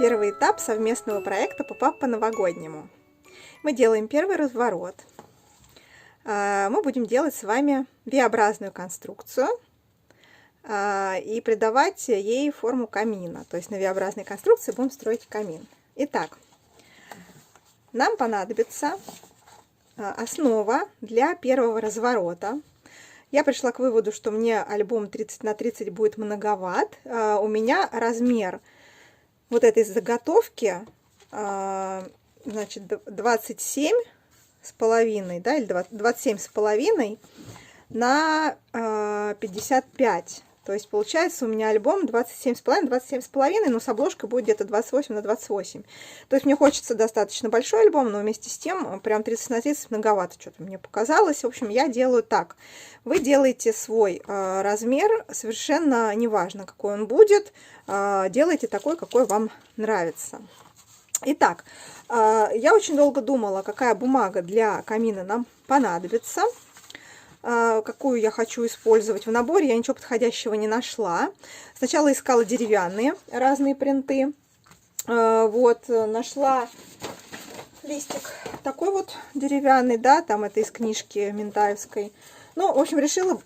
Первый этап совместного проекта «Попап по-новогоднему». Мы делаем первый разворот. Мы будем делать с вами V-образную конструкцию и придавать ей форму камина. То есть на V-образной конструкции будем строить камин. Итак, нам понадобится основа для первого разворота. Я пришла к выводу, что мне альбом 30 на 30 будет многоват. У меня размер вот этой заготовки, значит, 27 с половиной, да, или 27 с половиной на 55. То есть получается у меня альбом 27 с половиной, 27 с половиной, но с обложкой будет где-то 28 на 28. То есть мне хочется достаточно большой альбом, но вместе с тем прям 30 на 30 многовато что-то мне показалось. В общем, я делаю так. Вы делаете свой размер, совершенно неважно, какой он будет, делайте такой, какой вам нравится. Итак, я очень долго думала, какая бумага для камина нам понадобится, какую я хочу использовать. В наборе я ничего подходящего не нашла. Сначала искала деревянные разные принты. Вот, нашла листик такой вот деревянный, да, там это из книжки Ментаевской. Ну, в общем, решила,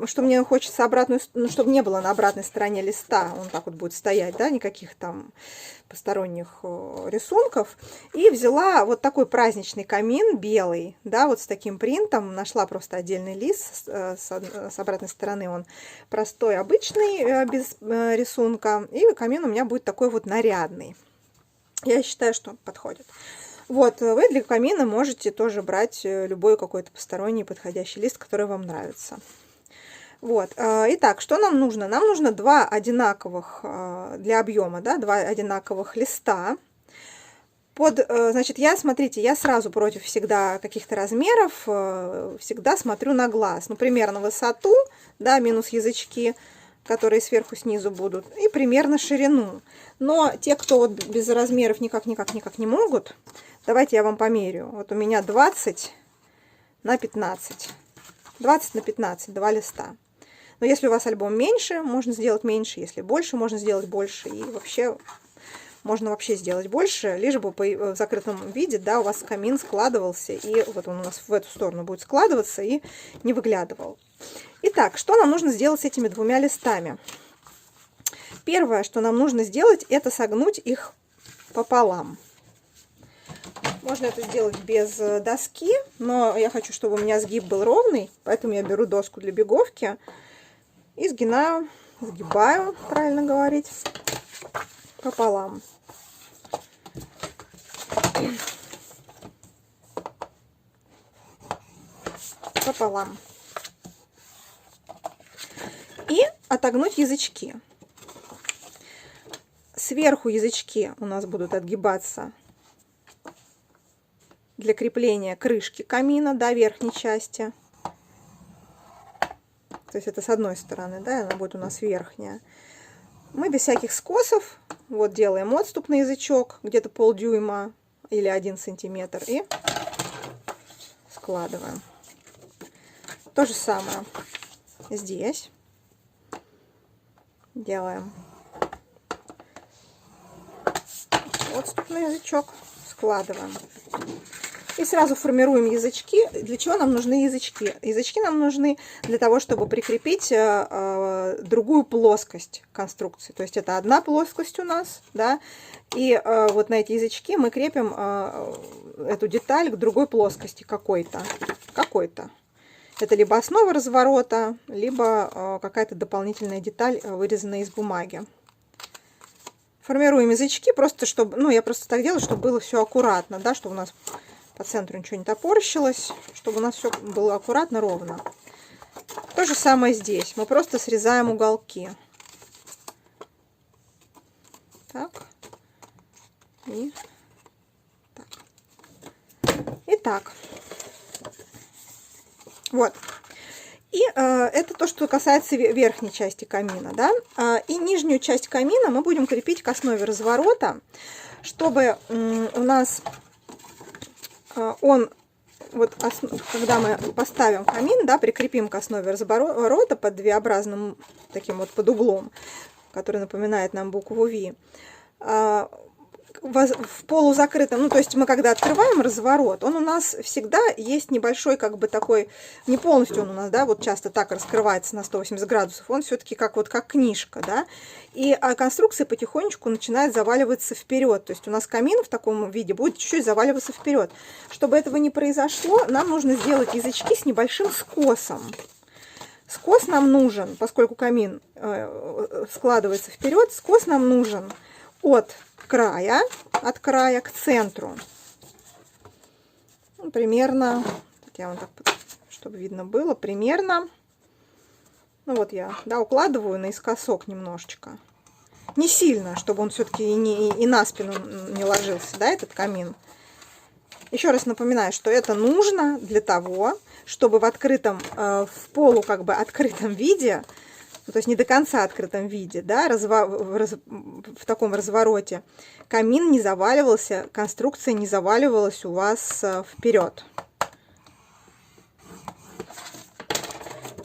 что мне хочется обратную, ну, чтобы не было на обратной стороне листа, он так вот будет стоять, да, никаких там посторонних рисунков. И взяла вот такой праздничный камин белый, да, вот с таким принтом. Нашла просто отдельный лист, с обратной стороны он простой, обычный, без рисунка. И камин у меня будет такой вот нарядный. Я считаю, что подходит. Вот, вы для камина можете тоже брать любой какой-то посторонний подходящий лист, который вам нравится. Вот, итак, что нам нужно? Нам нужно два одинаковых для объема, да, два одинаковых листа. Значит, смотрите, я сразу против всегда каких-то размеров, всегда смотрю на глаз. Ну, примерно высоту, да, минус язычки, которые сверху снизу будут, и примерно ширину. Но те, кто вот без размеров никак не могут, давайте я вам померю. Вот у меня 20 на 15. 20 на 15, два листа. Но если у вас альбом меньше, можно сделать меньше. Если больше, можно сделать больше. И вообще, можно вообще сделать больше, лишь бы в закрытом виде, да, у вас камин складывался. И вот он у нас в эту сторону будет складываться и не выглядывал. Итак, что нам нужно сделать с этими двумя листами? Первое, что нам нужно сделать, это согнуть их пополам. Можно это сделать без доски, но я хочу, чтобы у меня сгиб был ровный, поэтому я беру доску для беговки и сгибаю, правильно говорить, пополам. Пополам. И отогнуть язычки. Сверху язычки у нас будут отгибаться для крепления крышки камина до верхней части. То есть это с одной стороны, да, она будет у нас верхняя. Мы без всяких скосов вот делаем отступ на язычок, где-то полдюйма или 1 сантиметр, и складываем. То же самое здесь. Делаем отступ на язычок, складываем. И сразу формируем язычки. Для чего нам нужны язычки? Язычки нам нужны для того, чтобы прикрепить другую плоскость конструкции. То есть это одна плоскость у нас, да, и вот на эти язычки мы крепим эту деталь к другой плоскости какой-то. Это либо основа разворота, либо какая-то дополнительная деталь, вырезанная из бумаги. Формируем язычки, просто чтобы, ну, я просто так делаю, чтобы было все аккуратно, да, чтобы у нас по центру ничего не топорщилось, чтобы у нас все было аккуратно, ровно. То же самое здесь. Мы просто срезаем уголки. Так. И так. Итак. Вот. И это то, что касается верхней части камина, да. И нижнюю часть камина мы будем крепить к основе разворота, чтобы у нас он, вот, когда мы поставим камин, да, прикрепим к основе разворота под V-образным таким вот под углом, который напоминает нам букву V, в полузакрытом, ну, то есть мы когда открываем разворот, он у нас всегда есть небольшой, как бы такой, не полностью он у нас, да, вот часто так раскрывается на 180 градусов, он все-таки как книжка, да, и конструкция потихонечку начинает заваливаться вперед, то есть у нас камин в таком виде будет чуть-чуть заваливаться вперед. Чтобы этого не произошло, нам нужно сделать язычки с небольшим скосом. Скос нам нужен, поскольку камин складывается вперед, скос нам нужен от края к центру. Ну, примерно, я вам так, чтобы видно было, примерно, ну вот я, да, укладываю наискосок немножечко. Не сильно, чтобы он все-таки и на спину не ложился, да, этот камин. Еще раз напоминаю, что это нужно для того, чтобы в открытом, в полу как бы открытом виде, то есть не до конца открытом виде, да, в таком развороте, камин не заваливался, конструкция не заваливалась у вас вперед.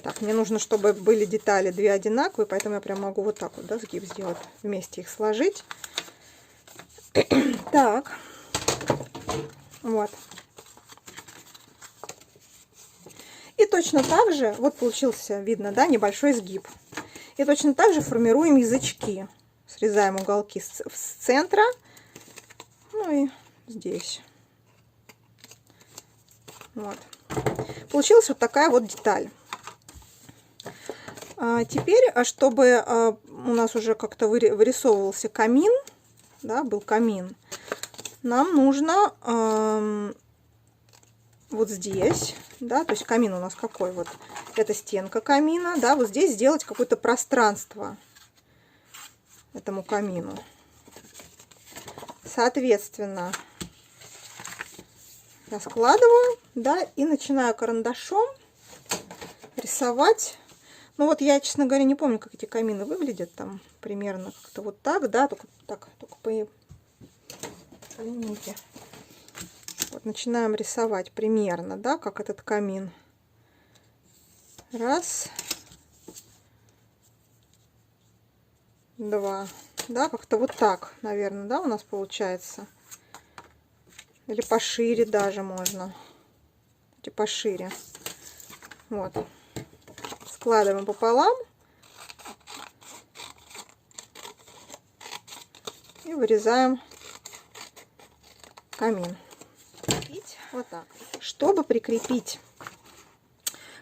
Так, мне нужно, чтобы были детали две одинаковые, поэтому я прям могу вот так вот, да, сгиб сделать, вместе их сложить. Так, вот. И точно так же, вот получился, видно, да, небольшой сгиб. И точно так же формируем язычки. Срезаем уголки с центра, ну и здесь. Вот. Получилась вот такая вот деталь. Теперь, чтобы у нас уже как-то вырисовывался камин, да, был камин, нам нужно вот здесь, да, то есть камин у нас какой вот, это стенка камина, да, вот здесь сделать какое-то пространство этому камину. Соответственно, раскладываю, да, и начинаю карандашом рисовать. Ну вот я, честно говоря, не помню, как эти камины выглядят, там примерно как-то вот так, да, только по линейке. Вот начинаем рисовать примерно, да, как этот камин. Раз, два, да, как-то вот так, наверное, да, у нас получается. Или пошире даже можно. И пошире. Вот. Складываем пополам. И вырезаем камин. Вот так. Чтобы прикрепить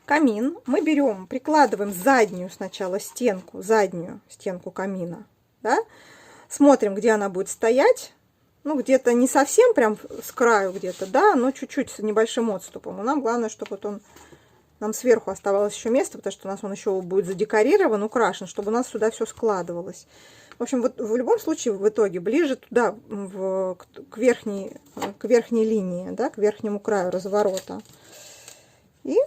камин, мы берем, прикладываем заднюю сначала стенку, заднюю стенку камина, да? Смотрим, где она будет стоять. Ну, где-то не совсем прям с краю где-то, да, но чуть-чуть с небольшим отступом. И нам главное, чтобы вот нам сверху оставалось еще место, потому что у нас он еще будет задекорирован, украшен, чтобы у нас сюда все складывалось. В общем, вот в любом случае, в итоге, ближе туда, к верхней линии, да, к верхнему краю разворота. И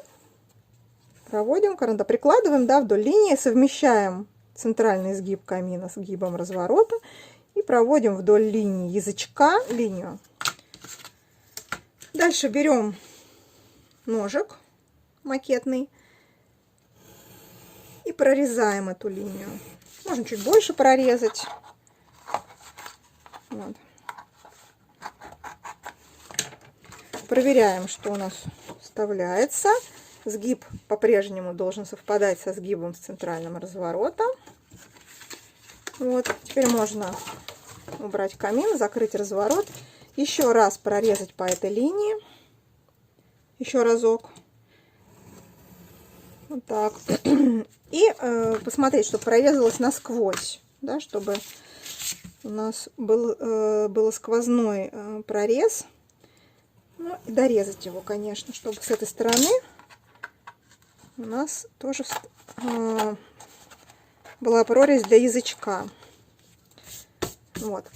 проводим карандаш, прикладываем, да, вдоль линии, совмещаем центральный сгиб камина с сгибом разворота и проводим вдоль линии язычка линию. Дальше берем ножик макетный и прорезаем эту линию. Можно чуть больше прорезать. Вот. Проверяем, что у нас вставляется. Сгиб по-прежнему должен совпадать со сгибом с центральным разворотом. Вот. Теперь можно убрать камин, закрыть разворот. Еще раз прорезать по этой линии. Еще разок. Вот так. И посмотреть, чтобы прорезалось насквозь, да, чтобы у нас был сквозной прорез. Ну, и дорезать его, конечно, чтобы с этой стороны у нас тоже была прорезь для язычка. Вот.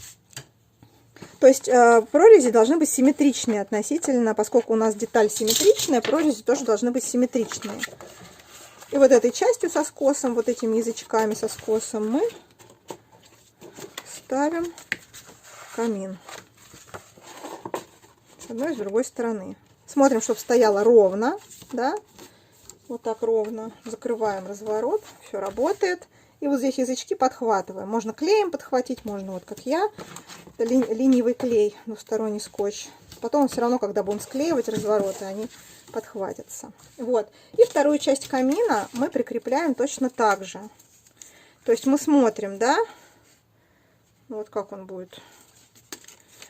То есть прорези должны быть симметричные относительно, поскольку у нас деталь симметричная, прорези тоже должны быть симметричные. И вот этой частью со скосом, вот этими язычками со скосом мы ставим камин. С одной и с другой стороны. Смотрим, чтобы стояло ровно, да, вот так ровно. Закрываем разворот, все работает. И вот здесь язычки подхватываем. Можно клеем подхватить, можно вот как я. Это линиевый клей, двусторонний скотч. Потом все равно, когда будем склеивать развороты, они подхватятся. Вот. И вторую часть камина мы прикрепляем точно так же. То есть мы смотрим, да, вот как он будет.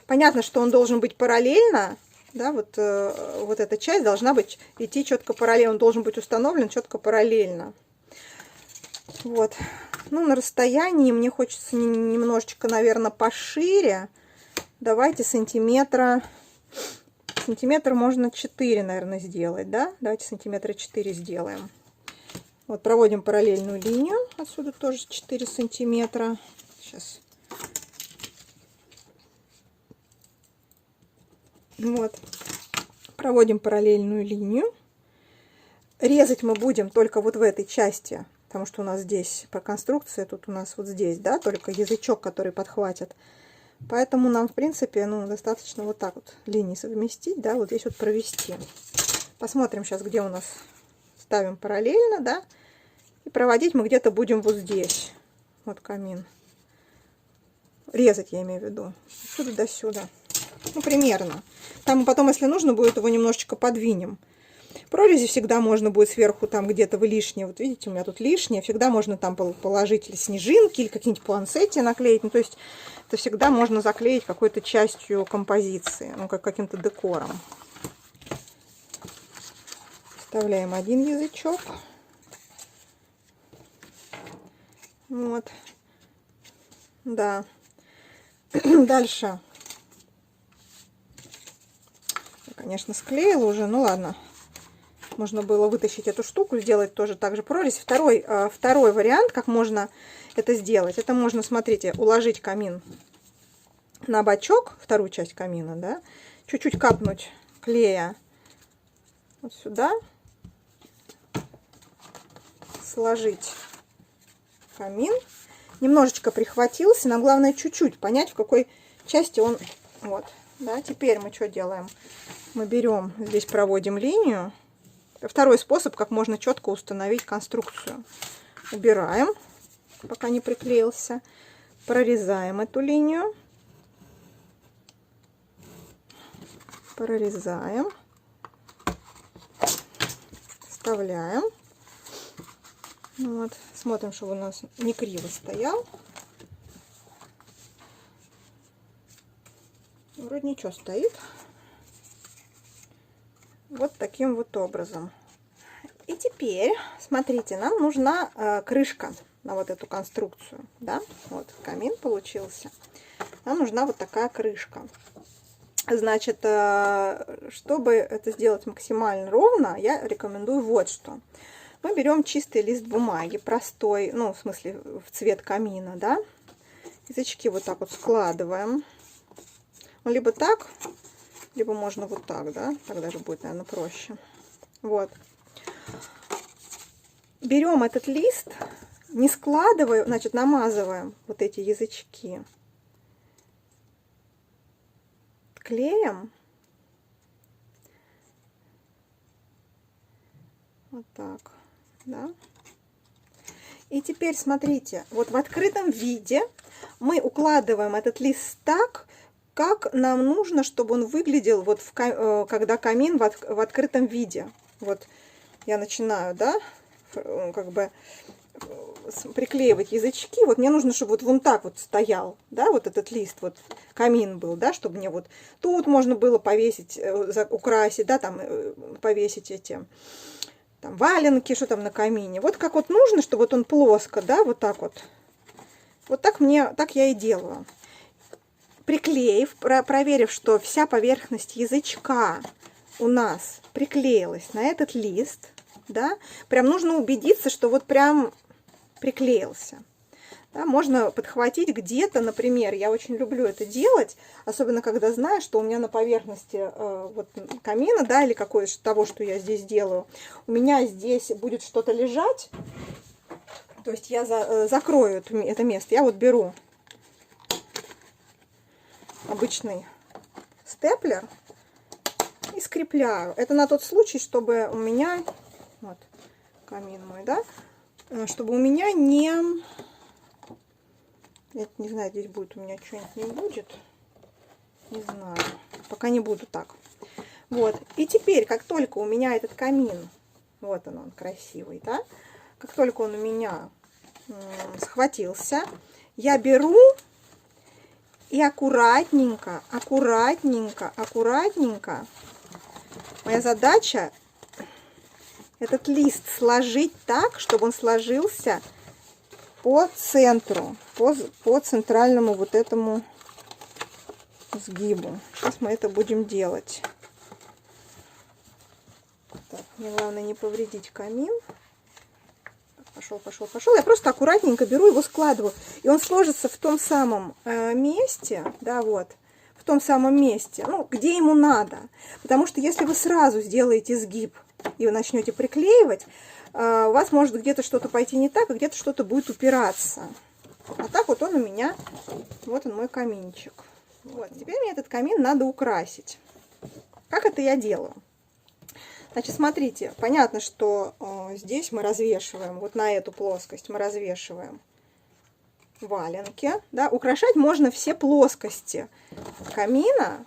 Понятно, что он должен быть параллельно, да, вот эта часть должна быть идти четко параллельно, он должен быть установлен четко параллельно. Вот. Ну, на расстоянии мне хочется немножечко, наверное, пошире. Давайте сантиметр можно 4, наверное, сделать, да? Давайте сантиметра 4 сделаем. Вот, проводим параллельную линию. Отсюда тоже 4 сантиметра. Сейчас. Вот. Проводим параллельную линию. Резать мы будем только вот в этой части, потому что у нас здесь по конструкции, тут у нас вот здесь, да, только язычок, который подхватит. Поэтому нам, в принципе, ну, достаточно вот так вот линии совместить, да, вот здесь вот провести. Посмотрим сейчас, где у нас ставим параллельно, да, и проводить мы где-то будем вот здесь. Вот камин. Резать я имею в виду. Отсюда до сюда. Ну, примерно. Там потом, если нужно будет, его немножечко подвинем. Прорези всегда можно будет сверху, там где-то вы лишнее, вот видите, у меня тут лишнее, всегда можно там положить или снежинки, или какие-нибудь планцети наклеить. Ну, то есть это всегда можно заклеить какой-то частью композиции, ну, как каким-то декором. Вставляем один язычок. Вот. Да. Дальше. Я, конечно, склеила уже, ну ладно. Можно было вытащить эту штуку, сделать тоже так же прорезь. Второй вариант, как можно это сделать, это можно, смотрите, уложить камин на бочок, вторую часть камина, да, чуть-чуть капнуть клея вот сюда, сложить камин, немножечко прихватился, нам главное чуть-чуть понять, в какой части он, вот, да. Теперь мы что делаем? Мы берем, здесь проводим линию. Второй способ, как можно четко установить конструкцию. Убираем, пока не приклеился. Прорезаем эту линию. Прорезаем. Вставляем. Вот. Смотрим, чтобы у нас не криво стоял. Вроде ничего стоит. Вот таким вот образом. И теперь, смотрите, нам нужна крышка на вот эту конструкцию. Да? Вот камин получился. Нам нужна вот такая крышка. Значит, чтобы это сделать максимально ровно, я рекомендую вот что. Мы берем чистый лист бумаги, простой, ну, в смысле, в цвет камина, да. Язычки вот так вот складываем. Ну, либо так, либо можно вот так, да, так даже будет, наверное, проще. Вот. Берем этот лист, не складываем, значит, намазываем вот эти язычки клеем. Вот так, да. И теперь смотрите, вот в открытом виде мы укладываем этот лист так, как нам нужно, чтобы он выглядел, вот когда камин в открытом виде. Вот я начинаю, да, как бы приклеивать язычки. Вот мне нужно, чтобы вот вон так вот стоял, да, вот этот лист, вот камин был, да, чтобы мне вот тут можно было повесить, украсить, да, там повесить эти там валенки, что там на камине. Вот как вот нужно, чтобы вот он плоско, да, вот так вот. Вот так так я и делаю. Приклеив, проверив, что вся поверхность язычка у нас приклеилась на этот лист, да, прям нужно убедиться, что вот прям приклеился. Да, можно подхватить где-то, например, я очень люблю это делать, особенно когда знаю, что у меня на поверхности вот камина, да, или какое-то того, что я здесь делаю, у меня здесь будет что-то лежать, то есть я закрою это место. Я вот беру обычный степлер и скрепляю. Это на тот случай, чтобы у меня, вот камин мой, да, чтобы у меня не... Я не знаю, здесь будет у меня что-нибудь, не будет. Не знаю. Пока не буду так. Вот. И теперь, как только у меня этот камин, вот он красивый, да? Как только он у меня схватился, я беру и аккуратненько, моя задача этот лист сложить так, чтобы он сложился по центру, по центральному вот этому сгибу. Сейчас мы это будем делать. Так, мне главное не повредить камин. Пошел. Я просто аккуратненько беру его, складываю. И он сложится в том самом месте, да, вот, в том самом месте, ну, где ему надо. Потому что если вы сразу сделаете сгиб и вы начнете приклеивать, у вас может где-то что-то пойти не так, а где-то что-то будет упираться. А так вот он у меня, вот он мой каминчик. Вот, теперь мне этот камин надо украсить. Как это я делаю? Значит, смотрите, понятно, что здесь мы развешиваем, вот на эту плоскость мы развешиваем валенки. Да? Украшать можно все плоскости камина,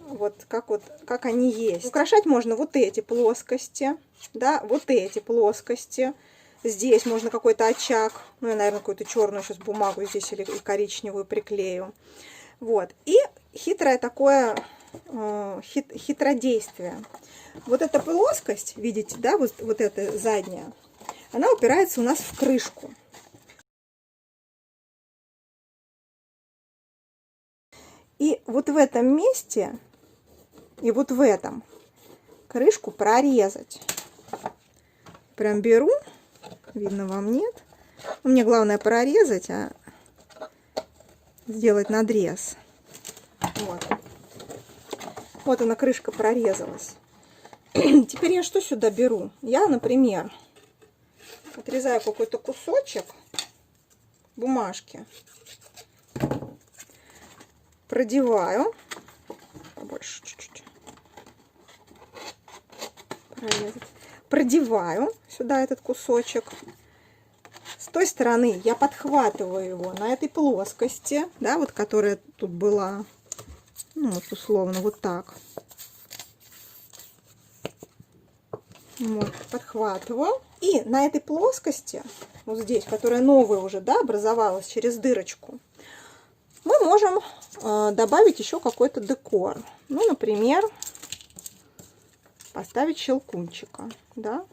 вот как они есть. Украшать можно вот эти плоскости, да, вот эти плоскости. Здесь можно какой-то очаг, ну, я, наверное, какую-то черную сейчас бумагу здесь или коричневую приклею. Вот, и хитрое такое, хитродействие. Вот эта плоскость, видите, да, вот эта задняя, она упирается у нас в крышку. И вот в этом месте, и вот в этом крышку прорезать. Прям беру, видно вам нет. Мне главное прорезать, а сделать надрез. Вот. Вот она, крышка прорезалась. Теперь я что сюда беру? Я, например, отрезаю какой-то кусочек бумажки, продеваю, побольше чуть-чуть, продеваю сюда этот кусочек. С той стороны я подхватываю его на этой плоскости, да, вот которая тут была, ну, вот условно вот так. Вот, подхватываю. И на этой плоскости, вот здесь, которая новая уже, да, образовалась через дырочку, мы можем добавить еще какой-то декор. Ну, например, поставить щелкунчика, да,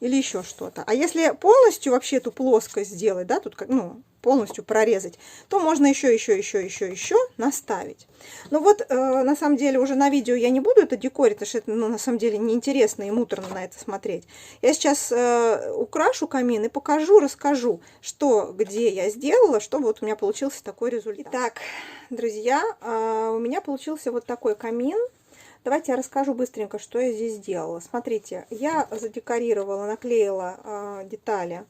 или еще что-то. А если полностью вообще эту плоскость сделать, да, тут как, ну, полностью прорезать, то можно еще наставить. Но вот, на самом деле, уже на видео я не буду это декорить, потому что это, ну, на самом деле, неинтересно и муторно на это смотреть. Я сейчас украшу камин и покажу, расскажу, что, где я сделала, чтобы вот у меня получился такой результат. Итак, друзья, у меня получился вот такой камин. Давайте я расскажу быстренько, что я здесь сделала. Смотрите, я задекорировала, наклеила детали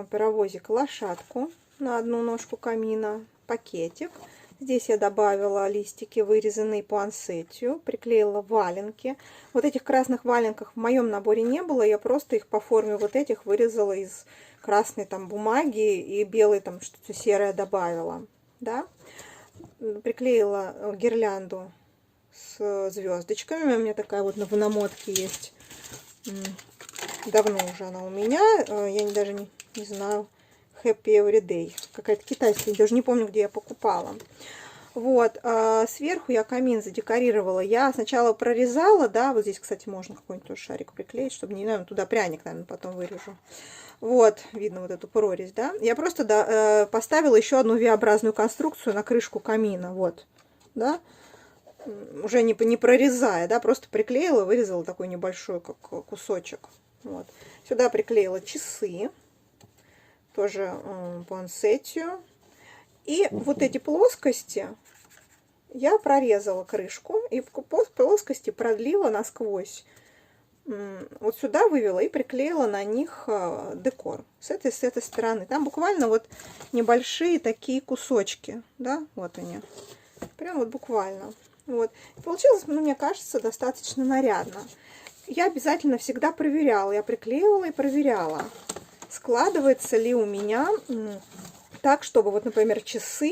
паровозик, лошадку на одну ножку камина, пакетик. Здесь я добавила листики, вырезанные по ансетию, приклеила валенки. Вот этих красных валенков в моем наборе не было, я просто их по форме вот этих вырезала из красной там бумаги и белой там что-то серое добавила. Да? Приклеила гирлянду с звездочками. У меня такая вот на намотке есть. Давно уже она у меня. Я даже не знаю. Happy Every Day. Какая-то китайская. Даже не помню, где я покупала. Вот. Сверху я камин задекорировала. Я сначала прорезала. Да, вот здесь, кстати, можно какой-нибудь тоже шарик приклеить, чтобы не, наверное, туда пряник, наверное, потом вырежу. Вот. Видно вот эту прорезь, да. Я просто поставила еще одну V-образную конструкцию на крышку камина. Вот. Да. Уже не прорезая, да, просто приклеила, вырезала такой небольшой как кусочек. Вот. Сюда приклеила часы, тоже по ансетию. И вот эти плоскости я прорезала крышку и по плоскости продлила насквозь. Вот сюда вывела и приклеила на них декор с этой стороны. Там буквально вот небольшие такие кусочки, да, вот они. Прям вот буквально. Вот. Получилось, ну, мне кажется, достаточно нарядно. Я обязательно всегда проверяла. Я приклеивала и проверяла. складывается ли у меня так, чтобы, вот, например, часы,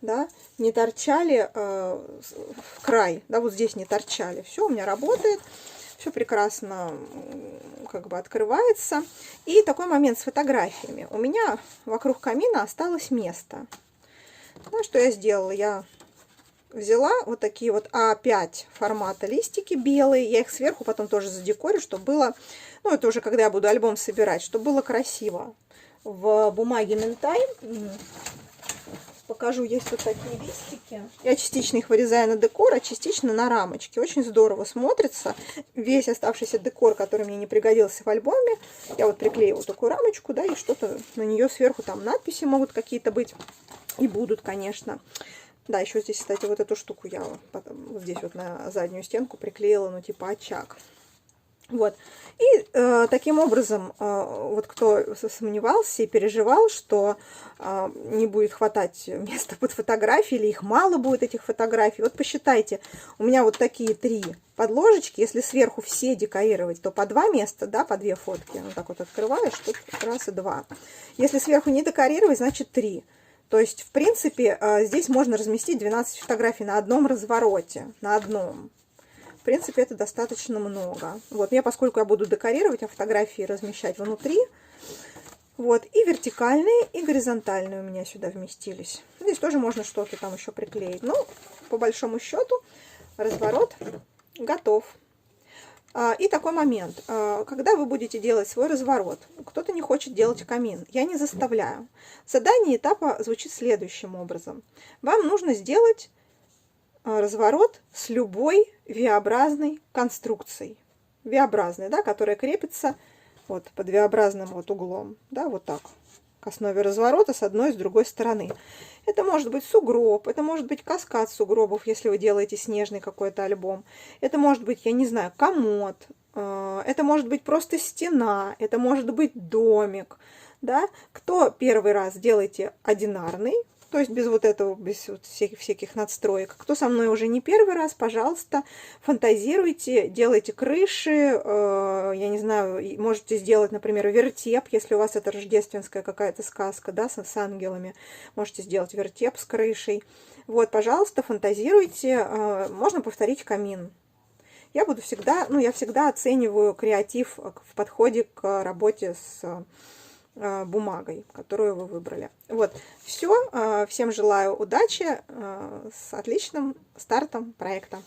да, не торчали в край, да, вот здесь не торчали. Все у меня работает, все прекрасно как бы открывается. И такой момент с фотографиями. У меня вокруг камина осталось место. Ну, что я сделала? Я взяла вот такие вот А5 формата листики белые. Я их сверху потом тоже задекорю, чтобы было... Ну, это уже когда я буду альбом собирать, чтобы было красиво. В бумаге Минтай покажу, есть вот такие листики. Я частично их вырезаю на декор, а частично на рамочки. Очень здорово смотрится. Весь оставшийся декор, который мне не пригодился в альбоме, я вот приклею вот такую рамочку, да, и что-то на нее сверху, там надписи могут какие-то быть. И будут, конечно. Да, еще здесь, кстати, вот эту штуку я вот здесь вот на заднюю стенку приклеила, ну, типа очаг. Вот. И таким образом, вот кто сомневался и переживал, что не будет хватать места под фотографии, или их мало будет, этих фотографий, вот посчитайте, у меня вот такие 3 подложечки, если сверху все декорировать, то по 2 места, да, по 2 фотки, вот так вот открываешь, тут раз и 2. Если сверху не декорировать, значит 3. То есть, в принципе, здесь можно разместить 12 фотографий на одном развороте, на одном. В принципе, это достаточно много. Вот, мне, поскольку я буду декорировать, а фотографии размещать внутри, вот, и вертикальные, и горизонтальные у меня сюда вместились. Здесь тоже можно что-то там еще приклеить. Ну, по большому счету, разворот готов. И такой момент, когда вы будете делать свой разворот, кто-то не хочет делать камин, я не заставляю. Задание этапа звучит следующим образом. Вам нужно сделать разворот с любой V-образной конструкцией. V-образной, да, которая крепится вот под V-образным вот углом, да, вот так, к основе разворота с одной и с другой стороны. Это может быть сугроб, это может быть каскад сугробов, если вы делаете снежный какой-то альбом. Это может быть, я не знаю, комод, это может быть просто стена, это может быть домик, да. Кто первый раз делаете одинарный, то есть без вот этого, без вот всяких надстроек. Кто со мной уже не первый раз, пожалуйста, фантазируйте, делайте крыши, я не знаю, можете сделать, например, вертеп, если у вас это рождественская какая-то сказка, да, с ангелами, можете сделать вертеп с крышей. Вот, пожалуйста, фантазируйте, можно повторить камин. Я буду всегда, ну, я всегда оцениваю креатив в подходе к работе с бумагой, которую вы выбрали. Вот, все. Всем желаю удачи с отличным стартом проекта.